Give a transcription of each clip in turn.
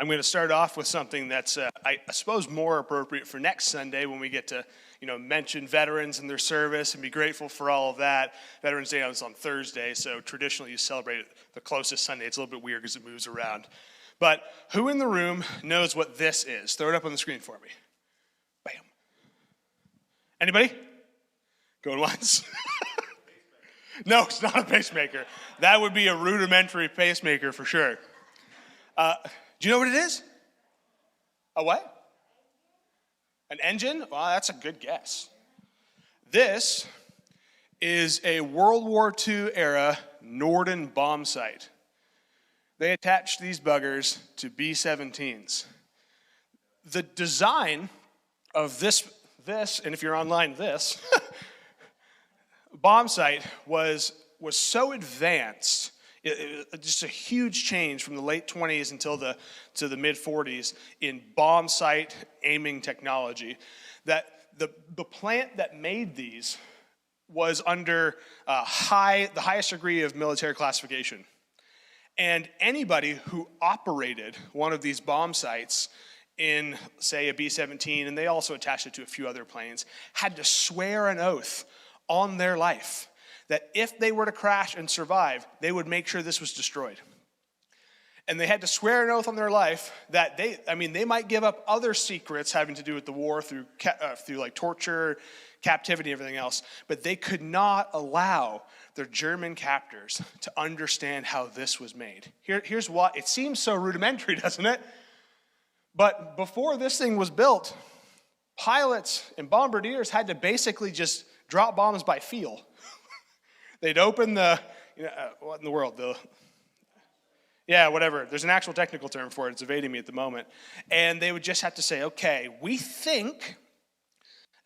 I'm going to start off with something that's, I suppose, more appropriate for next Sunday when we get to, mention veterans and their service and be grateful for all of that. Veterans Day is on Thursday, so traditionally you celebrate it the closest Sunday. It's a little bit weird because it moves around. But who in the room knows what this is? Throw it up on the screen for me. Bam. Anybody? Going once? No, it's not a pacemaker. That would be a rudimentary pacemaker for sure. Do you know what it is? A what? An engine? Well, that's a good guess. This is a World War II era Norden bomb sight. They attached these buggers to B-17s. The design of this, and if you're online, this, bomb sight was so advanced. Just a huge change from the late 20s to the mid 40s in bomb sight aiming technology that the plant that made these was under the highest degree of military classification. And anybody who operated one of these bomb sites in, say, a B-17, and they also attached it to a few other planes, had to swear an oath on their life that if they were to crash and survive, they would make sure this was destroyed. And they had to swear an oath on their life that they might give up other secrets having to do with the war through like torture, captivity, everything else, but they could not allow their German captors to understand how this was made. Here's what, it seems so rudimentary, doesn't it? But before this thing was built, pilots and bombardiers had to basically just drop bombs by feel. They'd open what in the world? Whatever. There's an actual technical term for it. It's evading me at the moment. And they would just have to say, okay, we think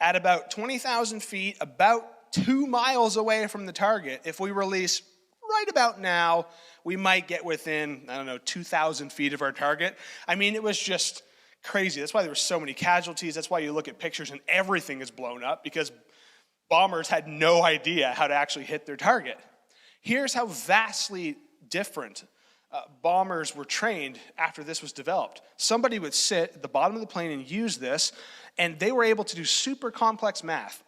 at about 20,000 feet, about 2 miles away from the target, if we release right about now, we might get within, 2,000 feet of our target. It was just crazy. That's why there were so many casualties. That's why you look at pictures and everything is blown up, because bombers had no idea how to actually hit their target. Here's how vastly different bombers were trained after this was developed. Somebody would sit at the bottom of the plane and use this, and they were able to do super complex math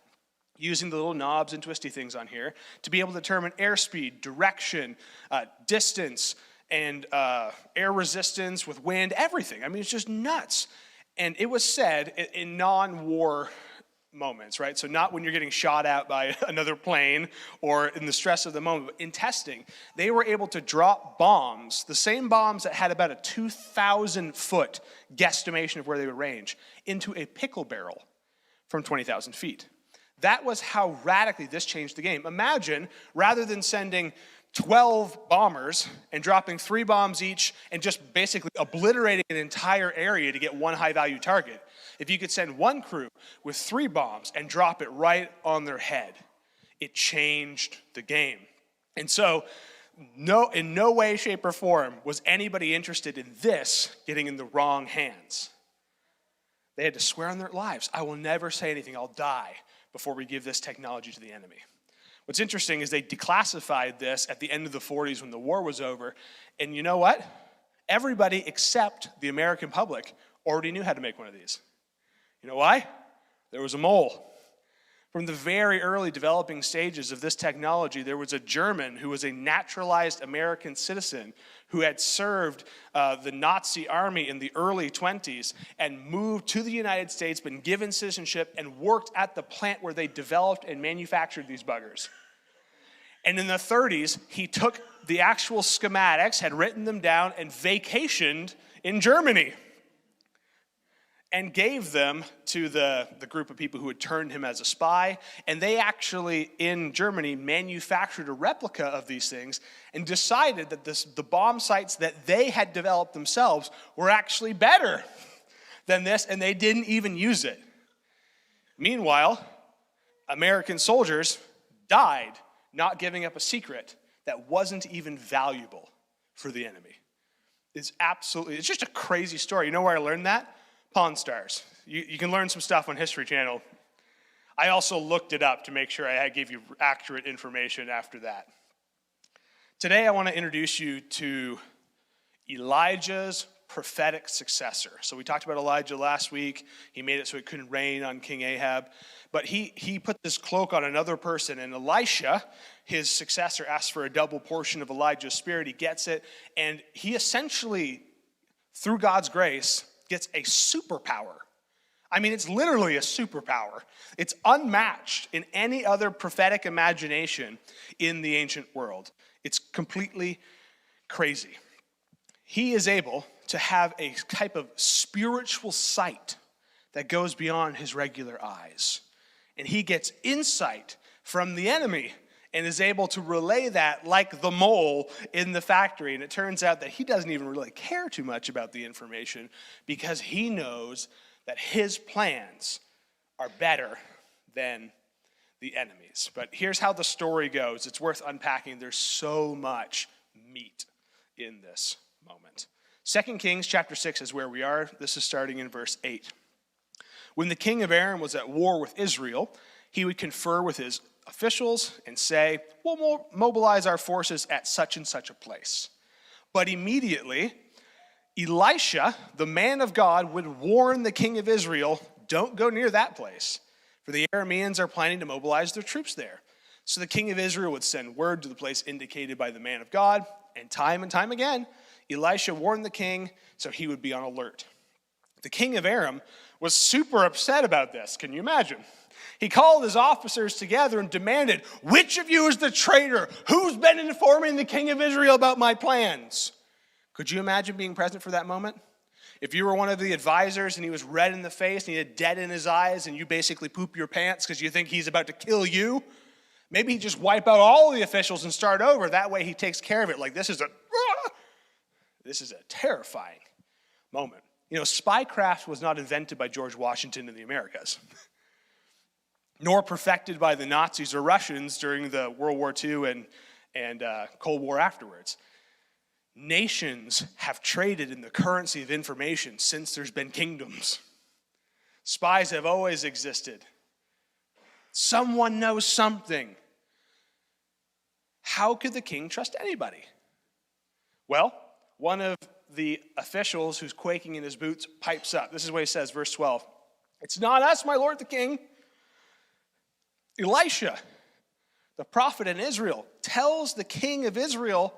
using the little knobs and twisty things on here to be able to determine airspeed, direction, distance, and air resistance with wind, everything. It's just nuts. And it was said in non-war moments, right? So not when you're getting shot at by another plane or in the stress of the moment, but in testing, they were able to drop bombs, the same bombs that had about a 2,000-foot guesstimation of where they would range, into a pickle barrel from 20,000 feet. That was how radically this changed the game. Imagine, rather than sending 12 bombers and dropping 3 bombs each and just basically obliterating an entire area to get one high-value target, if you could send one crew with 3 bombs and drop it right on their head, it changed the game. And so, in no way, shape, or form was anybody interested in this getting in the wrong hands. They had to swear on their lives, I will never say anything, I'll die before we give this technology to the enemy. What's interesting is they declassified this at the end of the 40s when the war was over, and you know what? Everybody except the American public already knew how to make one of these. You know why? There was a mole. From the very early developing stages of this technology, there was a German who was a naturalized American citizen who had served the Nazi army in the early 20s and moved to the United States, been given citizenship, and worked at the plant where they developed and manufactured these buggers. And in the 30s, he took the actual schematics, had written them down, and vacationed in Germany, and gave them to the group of people who had turned him as a spy. And they actually, in Germany, manufactured a replica of these things and decided that the bomb sights that they had developed themselves were actually better than this, and they didn't even use it. Meanwhile, American soldiers died not giving up a secret that wasn't even valuable for the enemy. It's just a crazy story. You know where I learned that? Pawn Stars. You can learn some stuff on History Channel. I also looked it up to make sure I gave you accurate information after that. Today I want to introduce you to Elijah's prophetic successor. So we talked about Elijah last week. He made it so it couldn't rain on King Ahab. But he put this cloak on another person, and Elisha, his successor, asked for a double portion of Elijah's spirit. He gets it, and he essentially, through God's grace, gets a superpower. I mean, it's literally a superpower. It's unmatched in any other prophetic imagination in the ancient world. It's completely crazy. He is able to have a type of spiritual sight that goes beyond his regular eyes. And he gets insight from the enemy and is able to relay that like the mole in the factory. And it turns out that he doesn't even really care too much about the information because he knows that his plans are better than the enemy's. But here's how the story goes. It's worth unpacking. There's so much meat in this moment. 2 Kings chapter 6 is where we are. This is starting in verse 8. When the king of Aram was at war with Israel, he would confer with his officials and say, we'll mobilize our forces at such and such a place. But immediately, Elisha, the man of God, would warn the king of Israel, don't go near that place, for the Arameans are planning to mobilize their troops there. So the king of Israel would send word to the place indicated by the man of God, and time again, Elisha warned the king, so he would be on alert. The king of Aram was super upset about this. Can you imagine? He called his officers together and demanded, which of you is the traitor? Who's been informing the king of Israel about my plans? Could you imagine being present for that moment? If you were one of the advisors and he was red in the face and he had dead in his eyes and you basically poop your pants because you think he's about to kill you, maybe he'd just wipe out all the officials and start over. That way he takes care of it. Like this is a terrifying moment. You know, spycraft was not invented by George Washington in the Americas, nor perfected by the Nazis or Russians during the World War II and Cold War afterwards. Nations have traded in the currency of information since there's been kingdoms. Spies have always existed. Someone knows something. How could the king trust anybody? Well, one of the officials who's quaking in his boots pipes up. This is what he says, verse 12. It's not us, my lord the king. Elisha, the prophet in Israel, tells the king of Israel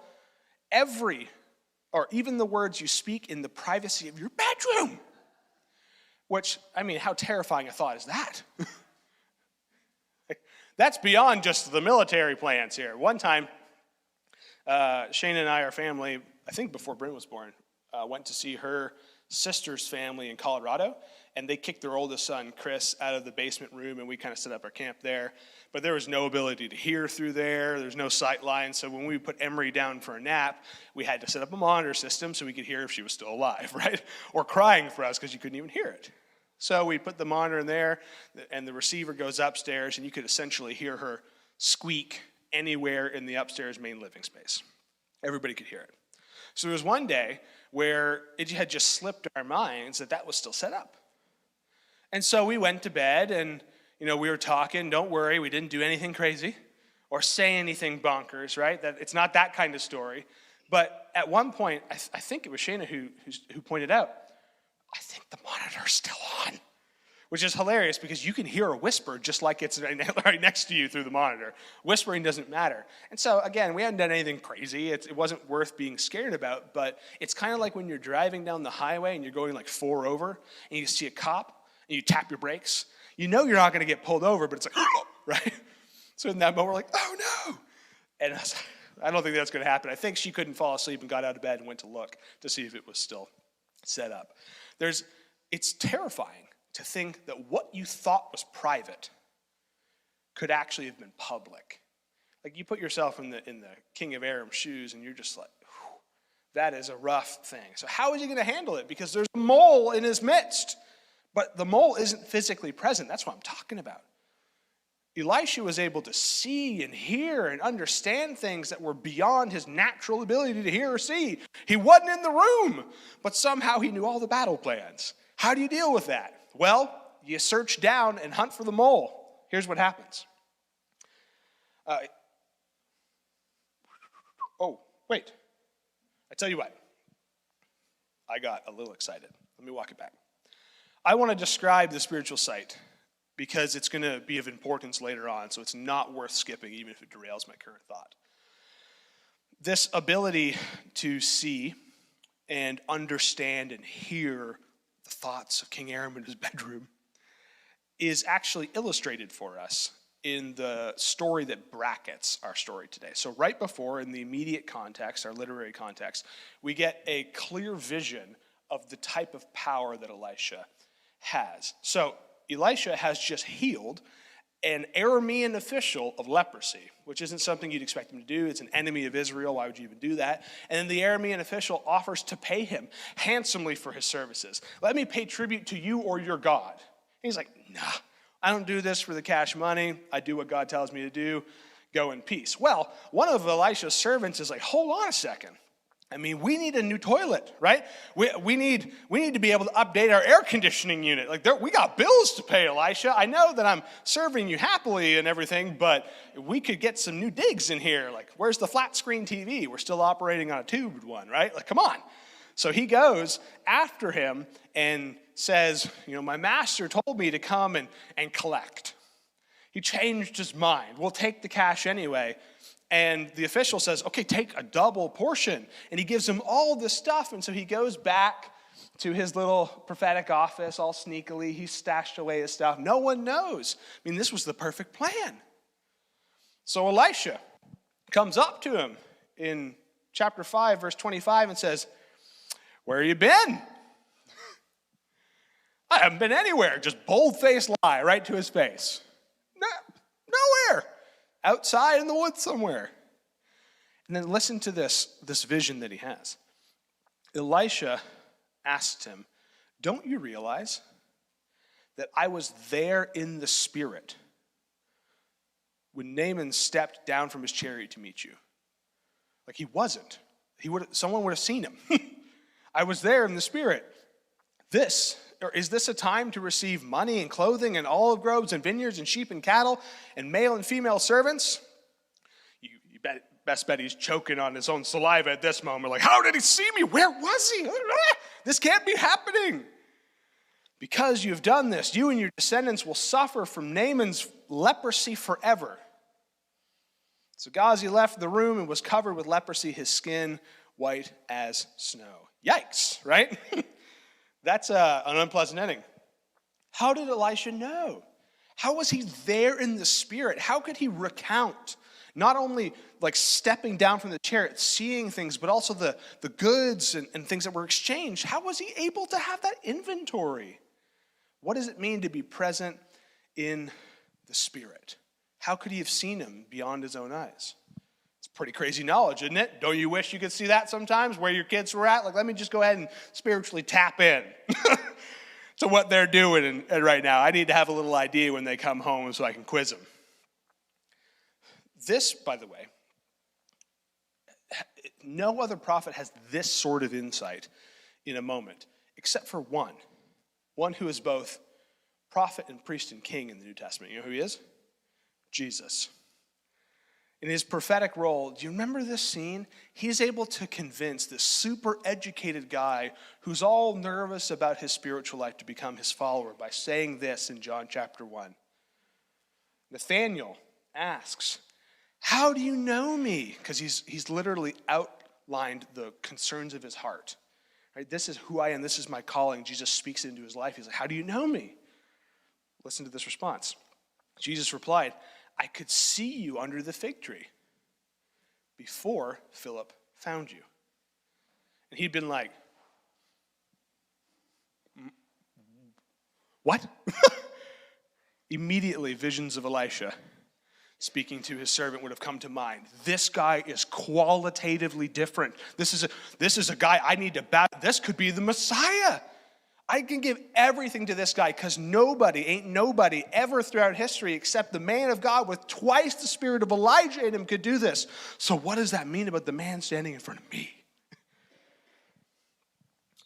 even the words you speak in the privacy of your bedroom. Which, I mean, how terrifying a thought is that? That's beyond just the military plans here. One time, Shane and I, our family, I think before Bryn was born, went to see her sister's family in Colorado, and they kicked their oldest son, Chris, out of the basement room, and we kind of set up our camp there. But there was no ability to hear through there. There's no sight line. So when we put Emery down for a nap, we had to set up a monitor system so we could hear if she was still alive, right? Or crying for us because you couldn't even hear it. So we put the monitor in there, and the receiver goes upstairs, and you could essentially hear her squeak anywhere in the upstairs main living space. Everybody could hear it. So there was one day where it had just slipped our minds that was still set up. And so we went to bed, and we were talking. Don't worry, we didn't do anything crazy or say anything bonkers, right? That it's not that kind of story. But at one point, I think it was Shayna who pointed out, I think the monitor's still on, which is hilarious because you can hear a whisper just like it's right next to you through the monitor. Whispering doesn't matter. And so, again, we hadn't done anything crazy. It wasn't worth being scared about, but it's kind of like when you're driving down the highway and you're going like 4 over and you see a cop and you tap your brakes. You know you're not going to get pulled over, but it's like, right? So in that moment, we're like, oh, no. And I don't think that's going to happen. I think she couldn't fall asleep and got out of bed and went to look to see if it was still set up. It's terrifying to think that what you thought was private could actually have been public. Like you put yourself in the king of Aram's shoes and you're just like, that is a rough thing. So how is he going to handle it? Because there's a mole in his midst. But the mole isn't physically present. That's what I'm talking about. Elisha was able to see and hear and understand things that were beyond his natural ability to hear or see. He wasn't in the room, but somehow he knew all the battle plans. How do you deal with that? Well, you search down and hunt for the mole. Here's what happens. I tell you what. I got a little excited. Let me walk it back. I want to describe the spiritual sight because it's going to be of importance later on, so it's not worth skipping even if it derails my current thought. This ability to see and understand and hear the thoughts of King Aram in his bedroom is actually illustrated for us in the story that brackets our story today. So right before, in the immediate context, our literary context, we get a clear vision of the type of power that Elisha has. So Elisha has just healed an Aramean official of leprosy, which isn't something you'd expect him to do. It's an enemy of Israel. Why would you even do that? And then the Aramean official offers to pay him handsomely for his services. Let me pay tribute to you or your God. He's like, nah, I don't do this for the cash money. I do what God tells me to do. Go in peace. Well, one of Elisha's servants is like, hold on a second. I mean, we need a new toilet, right? We need to be able to update our air conditioning unit. Like, we got bills to pay, Elisha. I know that I'm serving you happily and everything, but we could get some new digs in here. Like, where's the flat screen TV? We're still operating on a tubed one, right? Like, come on. So he goes after him and says, my master told me to come and collect. He changed his mind. We'll take the cash anyway. And the official says, okay, take a double portion. And he gives him all this stuff. And so he goes back to his little prophetic office all sneakily. He stashed away his stuff. No one knows. I mean, this was the perfect plan. So Elisha comes up to him in chapter 5, verse 25 and says, where have you been? I haven't been anywhere. Just bold-faced lie right to his face. Nowhere. Outside in the woods somewhere. And then listen to this vision that he has. Elisha asked him, don't you realize that I was there in the spirit when Naaman stepped down from his chariot to meet you? Like, he wasn't. Someone would have seen him. I was there in the spirit. Is this a time to receive money and clothing and olive groves and vineyards and sheep and cattle and male and female servants? You best bet he's choking on his own saliva at this moment. Like, how did he see me? Where was he? This can't be happening. Because you've done this, you and your descendants will suffer from Naaman's leprosy forever. So Gehazi left the room and was covered with leprosy, his skin white as snow. Yikes, right? That's an unpleasant ending. How did Elisha know? How was he there in the spirit? How could he recount not only like stepping down from the chariot, seeing things, but also the goods and things that were exchanged? How was he able to have that inventory? What does it mean to be present in the spirit? How could he have seen him beyond his own eyes? It's pretty crazy knowledge, isn't it? Don't you wish you could see that sometimes, where your kids were at? Like, let me just go ahead and spiritually tap in to what they're doing right now. I need to have a little idea when they come home so I can quiz them. This, by the way, no other prophet has this sort of insight in a moment, except for one who is both prophet and priest and king in the New Testament. You know who he is? Jesus. In his prophetic role, do you remember this scene? He's able to convince this super educated guy who's all nervous about his spiritual life to become his follower by saying this in John chapter 1. Nathanael asks, how do you know me? Because he's literally outlined the concerns of his heart. Right? This is who I am. This is my calling. Jesus speaks into his life. He's like, how do you know me? Listen to this response. Jesus replied, I could see you under the fig tree before Philip found you. And he'd been like, what? Immediately, visions of Elisha speaking to his servant would have come to mind. This guy is qualitatively different. This is a guy I need to battle. This could be the Messiah. I can give everything to this guy because ain't nobody ever throughout history except the man of God with twice the spirit of Elijah in him could do this. So what does that mean about the man standing in front of me?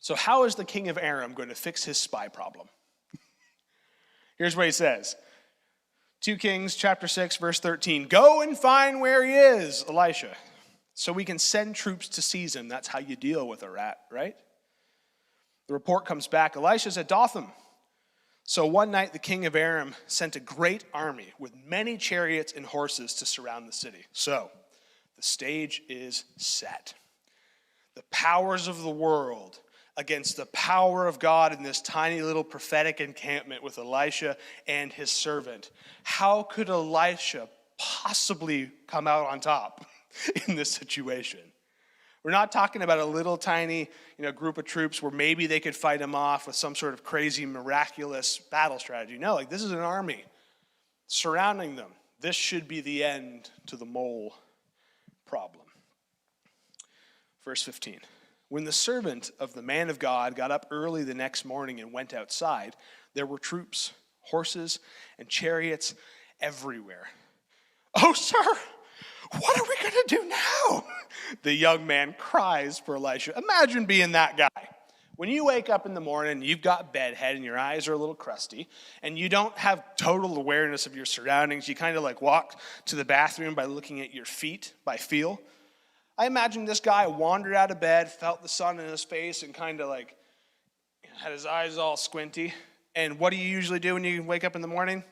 So how is the king of Aram going to fix his spy problem? Here's what he says. 2 Kings chapter 6, verse 13. Go and find where he is, Elisha, so we can send troops to seize him. That's how you deal with a rat, right? The report comes back, Elisha's at Dothan. So one night the king of Aram sent a great army with many chariots and horses to surround the city. So the stage is set. The powers of the world against the power of God in this tiny little prophetic encampment with Elisha and his servant. How could Elisha possibly come out on top in this situation? We're not talking about a little tiny, group of troops where maybe they could fight him off with some sort of crazy, miraculous battle strategy. No, this is an army surrounding them. This should be the end to the mole problem. Verse 15. When the servant of the man of God got up early the next morning and went outside, there were troops, horses, and chariots everywhere. "Oh, sir, what are we going to do now?" the young man cries for Elisha. Imagine being that guy. When you wake up in the morning, you've got bedhead and your eyes are a little crusty, and you don't have total awareness of your surroundings. You kind of walk to the bathroom by looking at your feet, by feel. I imagine this guy wandered out of bed, felt the sun in his face, and kind of had his eyes all squinty. And what do you usually do when you wake up in the morning?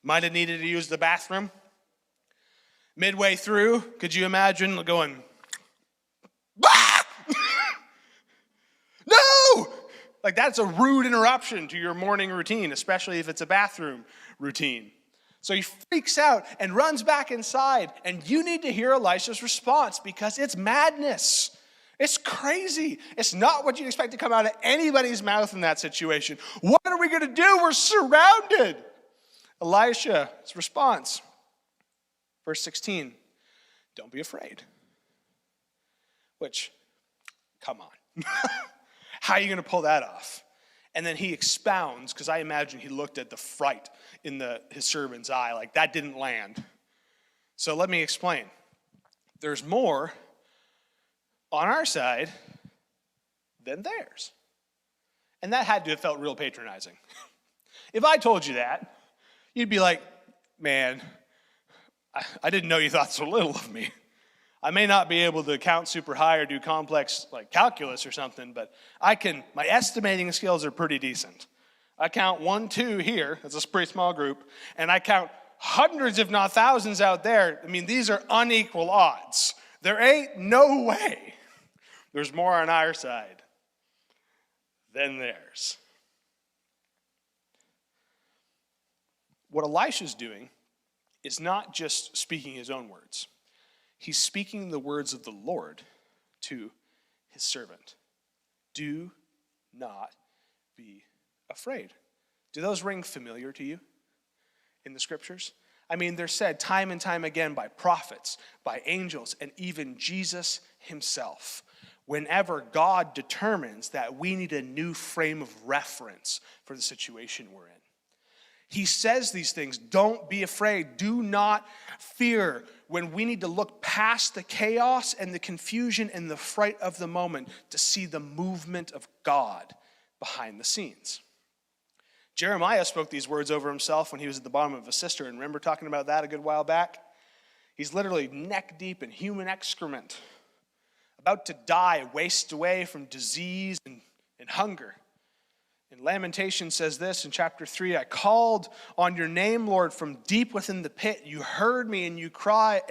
Might have needed to use the bathroom. Midway through, could you imagine going, "Ah!" No! That's a rude interruption to your morning routine, especially if it's a bathroom routine. So he freaks out and runs back inside, and you need to hear Elisha's response because it's madness. It's crazy. It's not what you'd expect to come out of anybody's mouth in that situation. What are we going to do? We're surrounded. Elisha's response, verse 16, "Don't be afraid." Which, come on. How are you going to pull that off? And then he expounds, because I imagine he looked at the fright in his servant's eye, that didn't land. So let me explain. There's more on our side than theirs. And that had to have felt real patronizing. If I told you that, you'd be like, "Man, I didn't know you thought so little of me. I may not be able to count super high or do complex calculus or something, but my estimating skills are pretty decent. I count 1, 2 here, that's a pretty small group, and I count hundreds if not thousands out there. These are unequal odds. There ain't no way there's more on our side than theirs." What Elisha's doing is not just speaking his own words. He's speaking the words of the Lord to his servant. Do not be afraid. Do those ring familiar to you in the scriptures? They're said time and time again by prophets, by angels, and even Jesus himself. Whenever God determines that we need a new frame of reference for the situation we're in. He says these things. Don't be afraid. Do not fear. When we need to look past the chaos and the confusion and the fright of the moment to see the movement of God behind the scenes. Jeremiah spoke these words over himself when he was at the bottom of a cistern. Remember talking about that a good while back? He's literally neck deep in human excrement, about to die, waste away from disease and hunger. And Lamentation says this in chapter 3, "I called on your name, Lord, from deep within the pit. You heard me and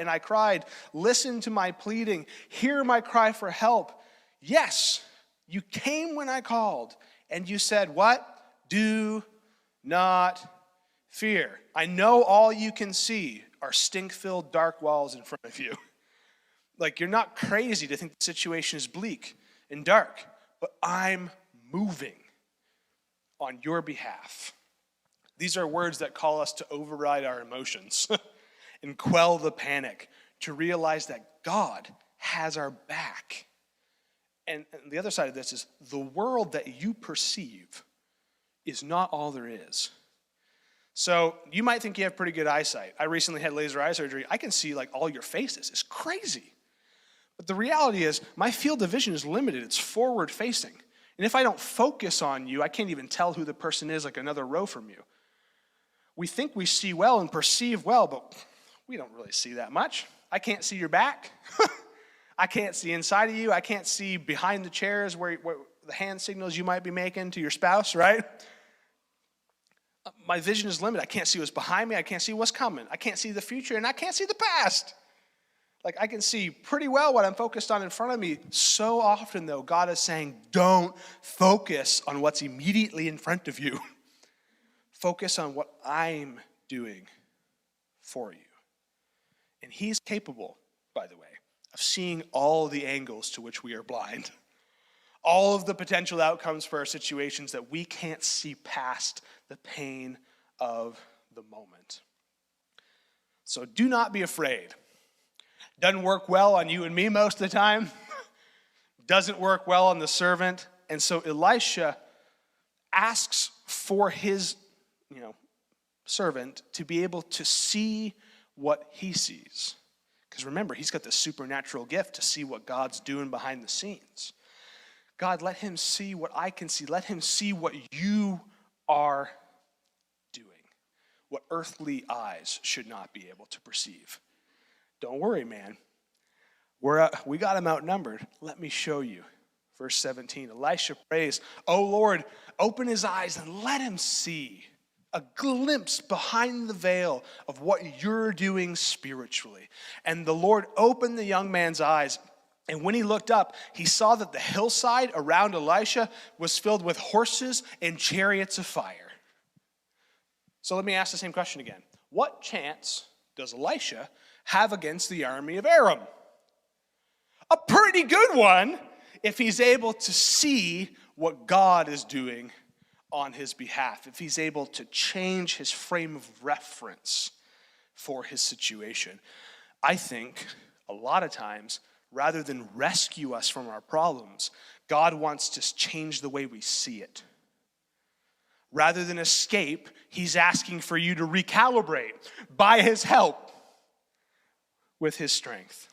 I cried, listen to my pleading, hear my cry for help. Yes, you came when I called, and you said," what? "Do not fear. I know all you can see are stink-filled dark walls in front of you." You're not crazy to think the situation is bleak and dark, but I'm moving on your behalf. These are words that call us to override our emotions and quell the panic, to realize that God has our back. And the other side of this is the world that you perceive is not all there is. So you might think you have pretty good eyesight. I recently had laser eye surgery. I can see all your faces. It's crazy. But the reality is my field of vision is limited. It's forward facing. And if I don't focus on you, I can't even tell who the person is another row from you. We think we see well and perceive well, but we don't really see that much. I can't see your back. I can't see inside of you. I can't see behind the chairs where the hand signals you might be making to your spouse, right? My vision is limited. I can't see what's behind me. I can't see what's coming. I can't see the future, and I can't see the past. Like, I can see pretty well what I'm focused on in front of me. So often, though, God is saying, don't focus on what's immediately in front of you. Focus on what I'm doing for you. And he's capable, by the way, of seeing all the angles to which we are blind. All of the potential outcomes for our situations that we can't see past the pain of the moment. So do not be afraid. Doesn't work well on you and me most of the time. Doesn't work well on the servant. And so Elisha asks for his, servant to be able to see what he sees. Because remember, he's got the supernatural gift to see what God's doing behind the scenes. God, let him see what I can see. Let him see what you are doing. What earthly eyes should not be able to perceive. Don't worry, man. We got him outnumbered. Let me show you. Verse 17, Elisha prays, "O Lord, open his eyes and let him see a glimpse behind the veil of what you're doing spiritually." And the Lord opened the young man's eyes, and when he looked up, he saw that the hillside around Elisha was filled with horses and chariots of fire. So let me ask the same question again. What chance does Elisha have against the army of Aram? A pretty good one if he's able to see what God is doing on his behalf, if he's able to change his frame of reference for his situation. I think a lot of times, rather than rescue us from our problems, God wants to change the way we see it. Rather than escape, he's asking for you to recalibrate by his help with his strength.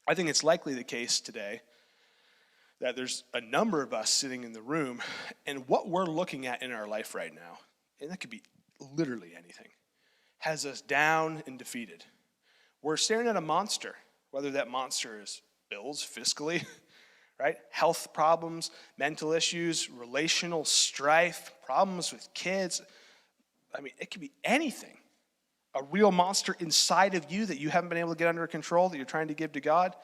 I think it's likely the case today that there's a number of us sitting in the room, and what we're looking at in our life right now, and that could be literally anything, has us down and defeated. We're staring at a monster, whether that monster is bills, fiscally, right? Health problems, mental issues, relational strife, problems with kids. I mean, it could be anything. A real monster inside of you that you haven't been able to get under control, that you're trying to give to God.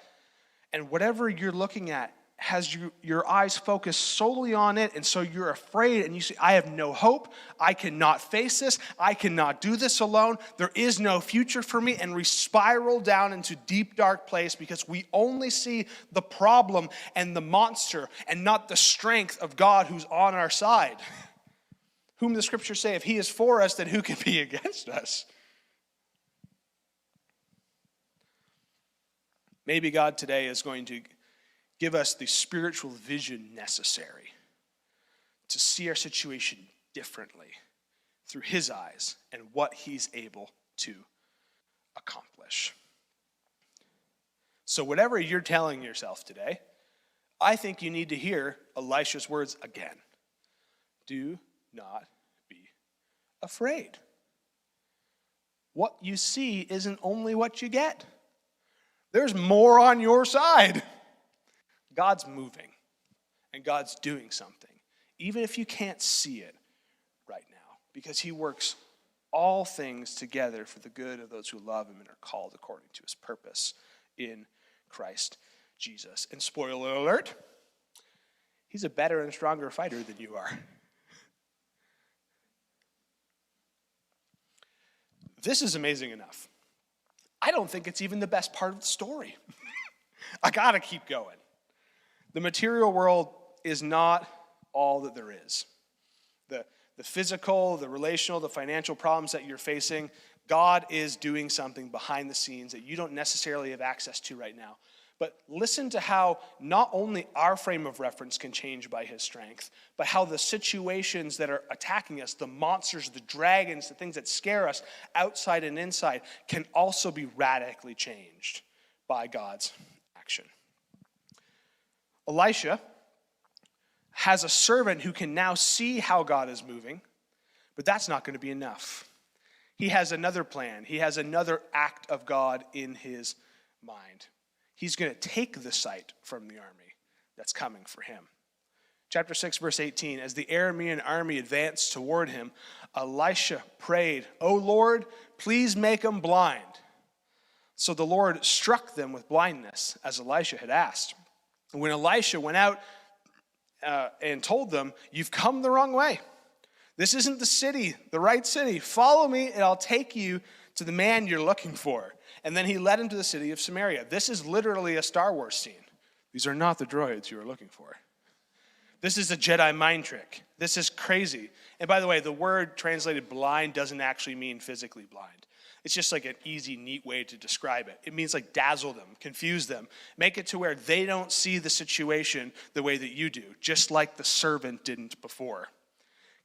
And whatever you're looking at has your eyes focused solely on it, and so you're afraid, and you say, I have no hope, I cannot face this, I cannot do this alone, there is no future for me, and we spiral down into deep, dark place because we only see the problem and the monster and not the strength of God who's on our side. Whom the scriptures say, if he is for us, then who can be against us? Maybe God today is going to give us the spiritual vision necessary to see our situation differently through his eyes and what he's able to accomplish. So whatever you're telling yourself today, I think you need to hear Elisha's words again. Do not be afraid. What you see isn't only what you get. There's more on your side. God's moving, and God's doing something, even if you can't see it right now, because he works all things together for the good of those who love him and are called according to his purpose in Christ Jesus. And spoiler alert, he's a better and stronger fighter than you are. This is amazing enough. I don't think it's even the best part of the story. I gotta keep going. The material world is not all that there is. The physical, the relational, the financial problems that you're facing, God is doing something behind the scenes that you don't necessarily have access to right now. But listen to how not only our frame of reference can change by his strength, but how the situations that are attacking us, the monsters, the dragons, the things that scare us outside and inside, can also be radically changed by God's action. Elisha has a servant who can now see how God is moving, but that's not going to be enough. He has another plan. He has another act of God in his mind. He's going to take the sight from the army that's coming for him. Chapter 6, verse 18, as the Aramean army advanced toward him, Elisha prayed, "O Lord, please make them blind." So the Lord struck them with blindness, as Elisha had asked. And when Elisha went out and told them, "You've come the wrong way. This isn't the city, the right city. Follow me, and I'll take you to the man you're looking for." And then he led him to the city of Samaria. This is literally a Star Wars scene. These are not the droids you are looking for. This is a Jedi mind trick. This is crazy. And by the way, the word translated blind doesn't actually mean physically blind. It's just like an easy, neat way to describe it. It means like dazzle them, confuse them, make it to where they don't see the situation the way that you do, just like the servant didn't before.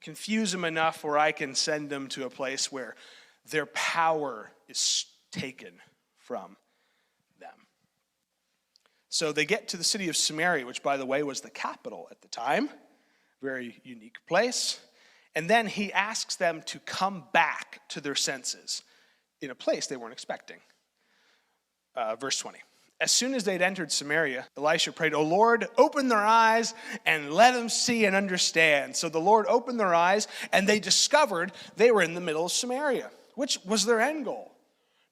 Confuse them enough where I can send them to a place where their power is taken from them. So they get to the city of Samaria, which, by the way, was the capital at the time. Very unique place. And then he asks them to come back to their senses in a place they weren't expecting. Verse 20. As soon as they'd entered Samaria, Elisha prayed, "O Lord, open their eyes and let them see and understand." So the Lord opened their eyes, and they discovered they were in the middle of Samaria, which was their end goal.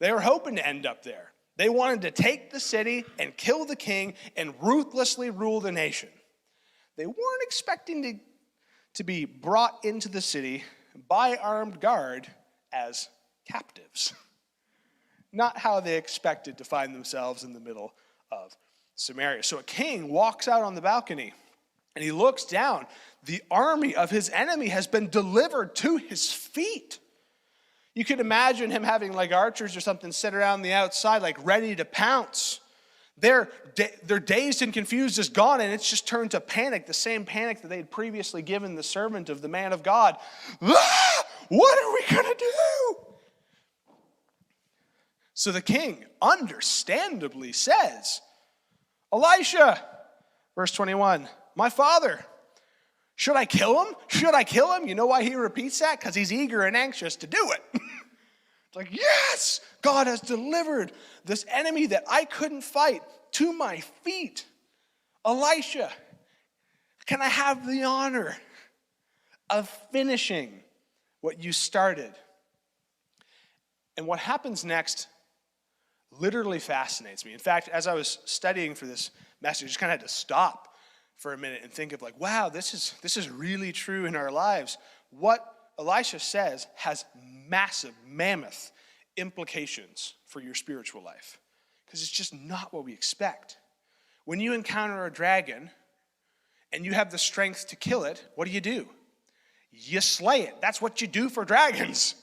They were hoping to end up there. They wanted to take the city and kill the king and ruthlessly rule the nation. They weren't expecting to be brought into the city by armed guard as captives. Not how they expected to find themselves in the middle of Samaria. So a king walks out on the balcony and he looks down. The army of his enemy has been delivered to his feet. You could imagine him having like archers or something sit around the outside, like ready to pounce. Their dazed and confused is gone, and it's just turned to panic, the same panic that they had previously given the servant of the man of God. What are we going to do? So the king understandably says, "Elisha," verse 21, "my father, should I kill him? Should I kill him?" You know why he repeats that? Because he's eager and anxious to do it. It's like, yes, God has delivered this enemy that I couldn't fight to my feet. Elisha, can I have the honor of finishing what you started? And what happens next literally fascinates me. In fact, as I was studying for this message, I just kind of had to stop for a minute and think of like, wow, this is really true in our lives. What Elisha says has massive, mammoth implications for your spiritual life, because it's just not what we expect. When you encounter a dragon and you have the strength to kill it, what do? You slay it. That's what you do for dragons.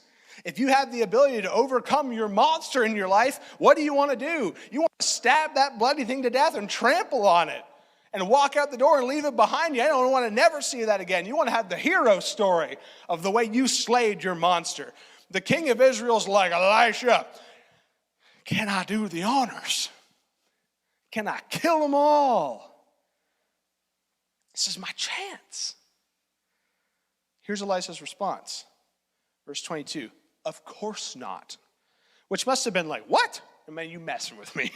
If you have the ability to overcome your monster in your life, what do? You want to stab that bloody thing to death and trample on it and walk out the door and leave it behind you. I don't want to never see that again. You want to have the hero story of the way you slayed your monster. The king of Israel's like, "Elisha, can I do the honors? Can I kill them all? This is my chance." Here's Elisha's response. Verse 22, "Of course not." Which must have been like, what? Man, you messing with me.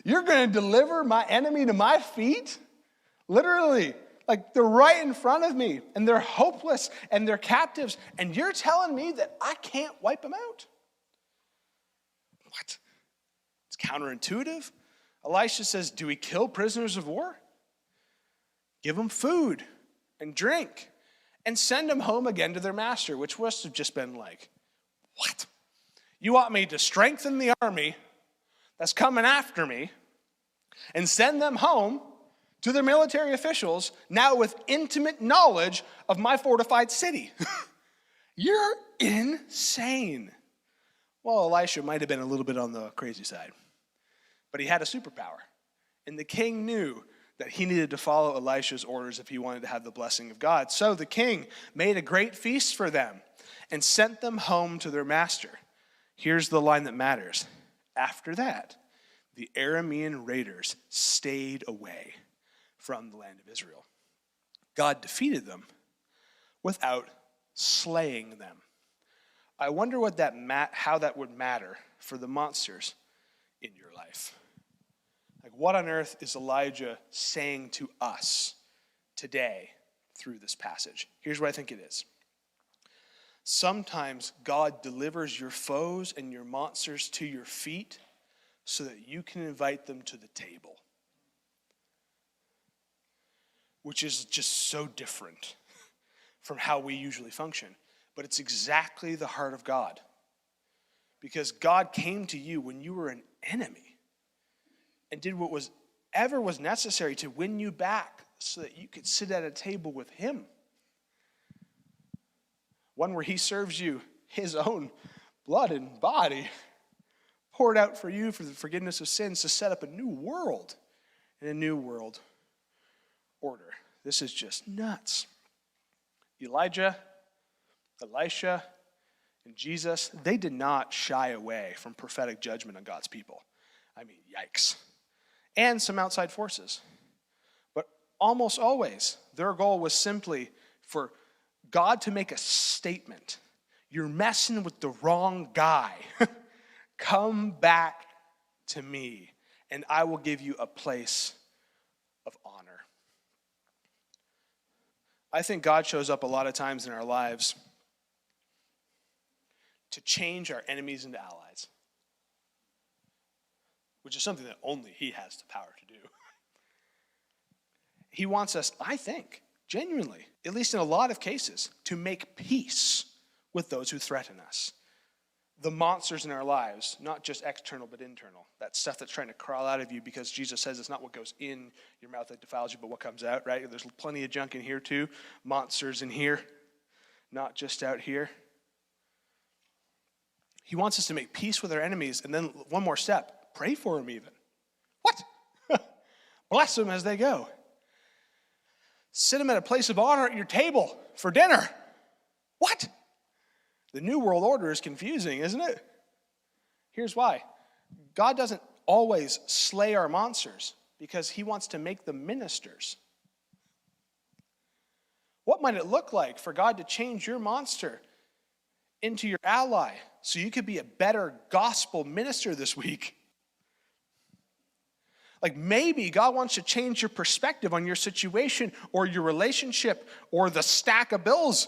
You're going to deliver my enemy to my feet? Literally, like they're right in front of me and they're hopeless and they're captives. And you're telling me that I can't wipe them out? What? It's counterintuitive. Elisha says, do we kill prisoners of war? Give them food and drink and send them home again to their master, which must have just been like, what? You want me to strengthen the army that's coming after me and send them home to their military officials now with intimate knowledge of my fortified city? You're insane. Well, Elisha might have been a little bit on the crazy side, but he had a superpower. And the king knew that he needed to follow Elisha's orders if he wanted to have the blessing of God. So the king made a great feast for them and sent them home to their master. Here's the line that matters. After that, the Aramean raiders stayed away from the land of Israel. God defeated them without slaying them. I wonder what how that would matter for the monsters in your life. Like, what on earth is Elijah saying to us today through this passage. Here's what I think it is. Sometimes God delivers your foes and your monsters to your feet so that you can invite them to the table, which is just so different from how we usually function. But it's exactly the heart of God. Because God came to you when you were an enemy and did what was necessary to win you back so that you could sit at a table with him. One where he serves you his own blood and body, poured out for you for the forgiveness of sins, to set up a new world and a new world order. This is just nuts. Elijah, Elisha, and Jesus, they did not shy away from prophetic judgment on God's people. I mean, yikes. And some outside forces. But almost always, their goal was simply for God to make a statement. You're messing with the wrong guy. Come back to me, and I will give you a place of honor. I think God shows up a lot of times in our lives to change our enemies into allies, which is something that only he has the power to do. He wants us, I think, genuinely, at least in a lot of cases, to make peace with those who threaten us. The monsters in our lives, not just external but internal. That stuff that's trying to crawl out of you, because Jesus says it's not what goes in your mouth that defiles you, but what comes out, right? There's plenty of junk in here too. Monsters in here, not just out here. He wants us to make peace with our enemies, and then one more step, pray for them even. What? Bless them as they go. Sit them at a place of honor at your table for dinner. What? The New World Order is confusing, isn't it? Here's why. God doesn't always slay our monsters because he wants to make them ministers. What might it look like for God to change your monster into your ally so you could be a better gospel minister this week? Like maybe God wants to change your perspective on your situation or your relationship or the stack of bills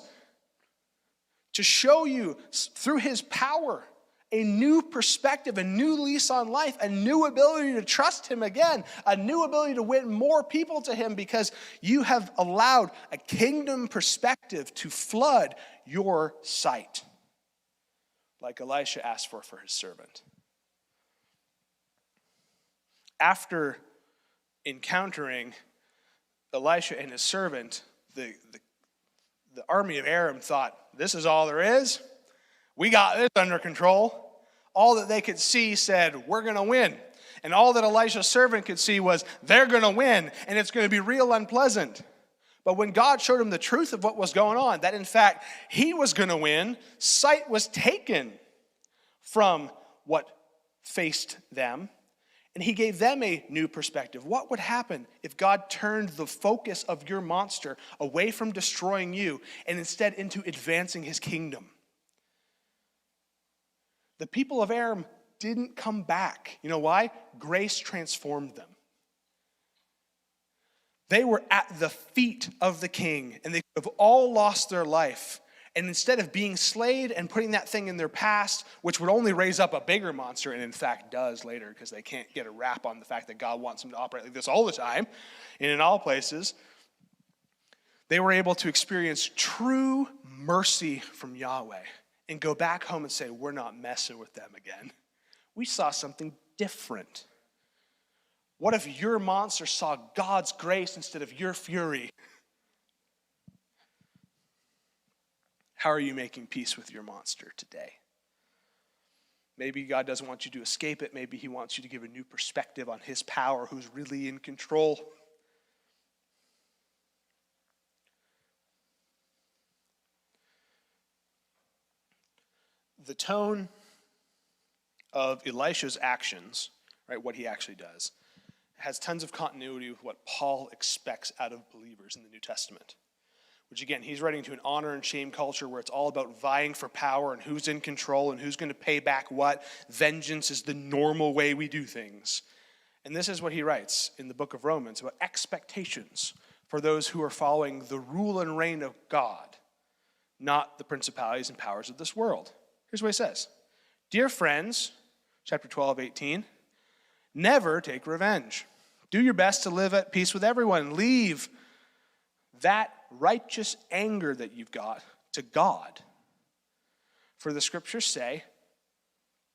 to show you through his power a new perspective, a new lease on life, a new ability to trust him again, a new ability to win more people to him because you have allowed a kingdom perspective to flood your sight, like Elisha asked for his servant. After encountering Elisha and his servant, the army of Aram thought, this is all there is. We got this under control. All that they could see said, we're going to win. And all that Elisha's servant could see was, they're going to win, and it's going to be real unpleasant. But when God showed him the truth of what was going on, that in fact he was going to win, sight was taken from what faced them. And he gave them a new perspective. What would happen if God turned the focus of your monster away from destroying you and instead into advancing his kingdom? The people of Aram didn't come back. You know why? Grace transformed them. They were at the feet of the king, and they could have all lost their life. And instead of being slayed and putting that thing in their past, which would only raise up a bigger monster, and in fact does later because they can't get a rap on the fact that God wants them to operate like this all the time and in all places, they were able to experience true mercy from Yahweh and go back home and say, we're not messing with them again. We saw something different. What if your monster saw God's grace instead of your fury? How are you making peace with your monster today? Maybe God doesn't want you to escape it. Maybe he wants you to give a new perspective on his power, who's really in control. The tone of Elisha's actions, right, what he actually does, has tons of continuity with what Paul expects out of believers in the New Testament. Which again, he's writing to an honor and shame culture where it's all about vying for power and who's in control and who's going to pay back what. Vengeance is the normal way we do things. And this is what he writes in the book of Romans about expectations for those who are following the rule and reign of God, not the principalities and powers of this world. Here's what he says. Dear friends, chapter 12, 18, never take revenge. Do your best to live at peace with everyone. Leave that righteous anger that you've got to God. For the scriptures say,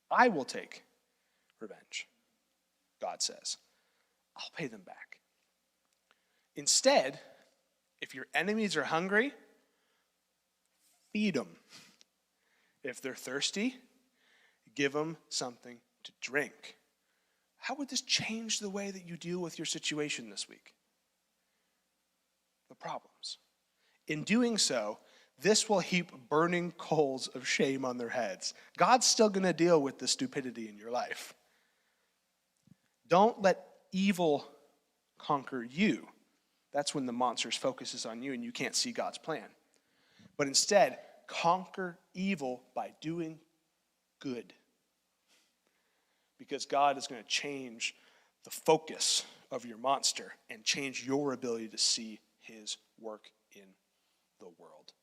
I will take revenge. God says, I'll pay them back. Instead, if your enemies are hungry, feed them. If they're thirsty, give them something to drink. How would this change the way that you deal with your situation this week? The problems. In doing so, this will heap burning coals of shame on their heads. God's still going to deal with the stupidity in your life. Don't let evil conquer you. That's when the monster's focus is on you and you can't see God's plan. But instead, conquer evil by doing good. Because God is going to change the focus of your monster and change your ability to see his work in the world.